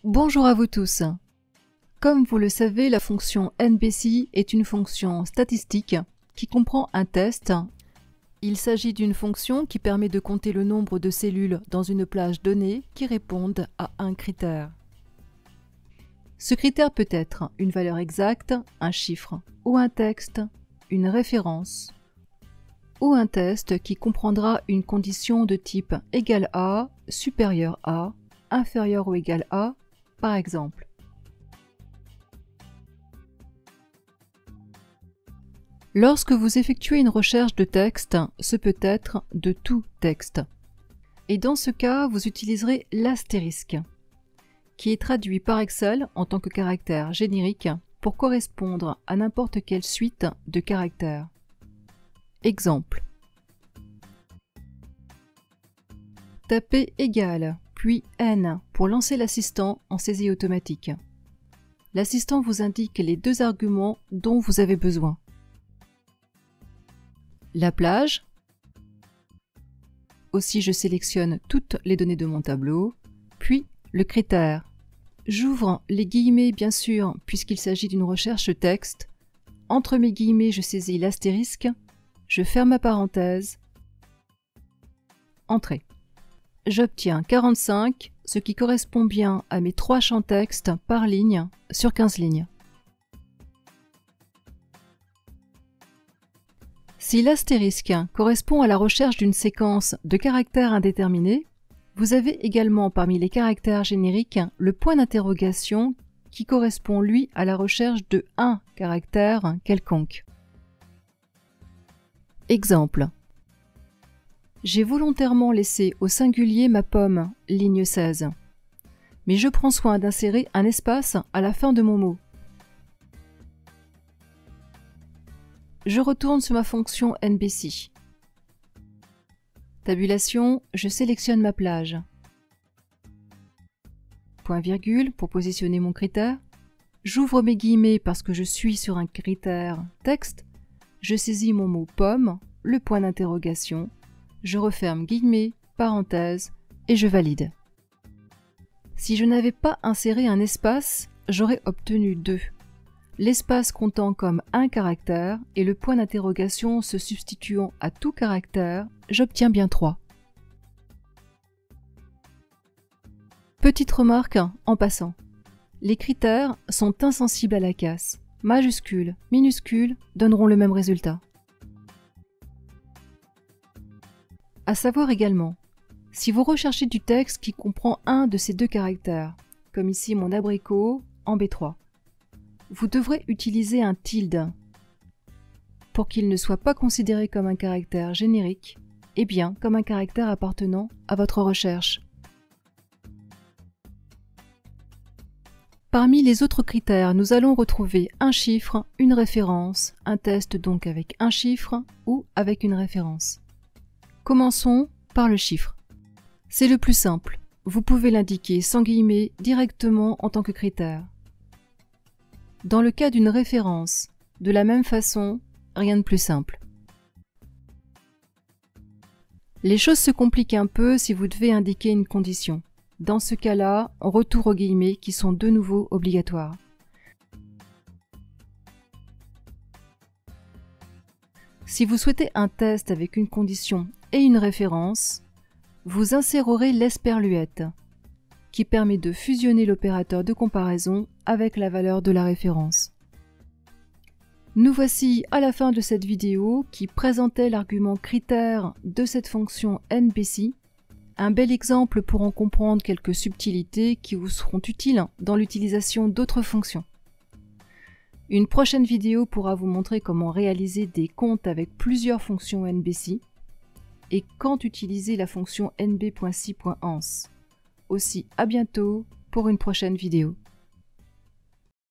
Bonjour à vous tous. Comme vous le savez, la fonction NBC est une fonction statistique qui comprend un test. Il s'agit d'une fonction qui permet de compter le nombre de cellules dans une plage donnée qui répondent à un critère. Ce critère peut être une valeur exacte, un chiffre ou un texte, une référence, ou un test qui comprendra une condition de type égal à, supérieur à, inférieur ou égal à, par exemple. Lorsque vous effectuez une recherche de texte, ce peut être de tout texte. Et dans ce cas, vous utiliserez l'astérisque, qui est traduit par Excel en tant que caractère générique pour correspondre à n'importe quelle suite de caractères. Exemple. Tapez égal, puis N pour lancer l'assistant en saisie automatique. L'assistant vous indique les deux arguments dont vous avez besoin. La plage. Aussi, je sélectionne toutes les données de mon tableau, puis le critère. J'ouvre les guillemets bien sûr puisqu'il s'agit d'une recherche texte. Entre mes guillemets, je saisis l'astérisque, je ferme ma parenthèse. Entrée. J'obtiens 45, ce qui correspond bien à mes 3 champs texte par ligne sur 15 lignes. Si l'astérisque correspond à la recherche d'une séquence de caractères indéterminés, vous avez également parmi les caractères génériques le point d'interrogation qui correspond lui à la recherche de un caractère quelconque. Exemple. J'ai volontairement laissé au singulier ma pomme, ligne 16. Mais je prends soin d'insérer un espace à la fin de mon mot. Je retourne sur ma fonction NBC. Tabulation, je sélectionne ma plage. Point virgule pour positionner mon critère. J'ouvre mes guillemets parce que je suis sur un critère texte. Je saisis mon mot pomme, le point d'interrogation. Je referme guillemets, parenthèse et je valide. Si je n'avais pas inséré un espace, j'aurais obtenu 2. L'espace comptant comme un caractère et le point d'interrogation se substituant à tout caractère, j'obtiens bien 3. Petite remarque en passant. Les critères sont insensibles à la casse. Majuscules, minuscules donneront le même résultat. À savoir également, si vous recherchez du texte qui comprend un de ces 2 caractères, comme ici mon abricot en B3, vous devrez utiliser un tilde pour qu'il ne soit pas considéré comme un caractère générique, et bien comme un caractère appartenant à votre recherche. Parmi les autres critères, nous allons retrouver un chiffre, une référence, un test donc avec un chiffre ou avec une référence. Commençons par le chiffre. C'est le plus simple. Vous pouvez l'indiquer sans guillemets directement en tant que critère. Dans le cas d'une référence, de la même façon, rien de plus simple. Les choses se compliquent un peu si vous devez indiquer une condition. Dans ce cas-là, retour aux guillemets qui sont de nouveau obligatoires. Si vous souhaitez un test avec une condition et une référence, vous insérerez l'esperluette, qui permet de fusionner l'opérateur de comparaison avec la valeur de la référence. Nous voici à la fin de cette vidéo qui présentait l'argument critère de cette fonction NBC, un bel exemple pour en comprendre quelques subtilités qui vous seront utiles dans l'utilisation d'autres fonctions. Une prochaine vidéo pourra vous montrer comment réaliser des comptes avec plusieurs fonctions NBC et quand utiliser la fonction nb.si.ans. Aussi à bientôt pour une prochaine vidéo.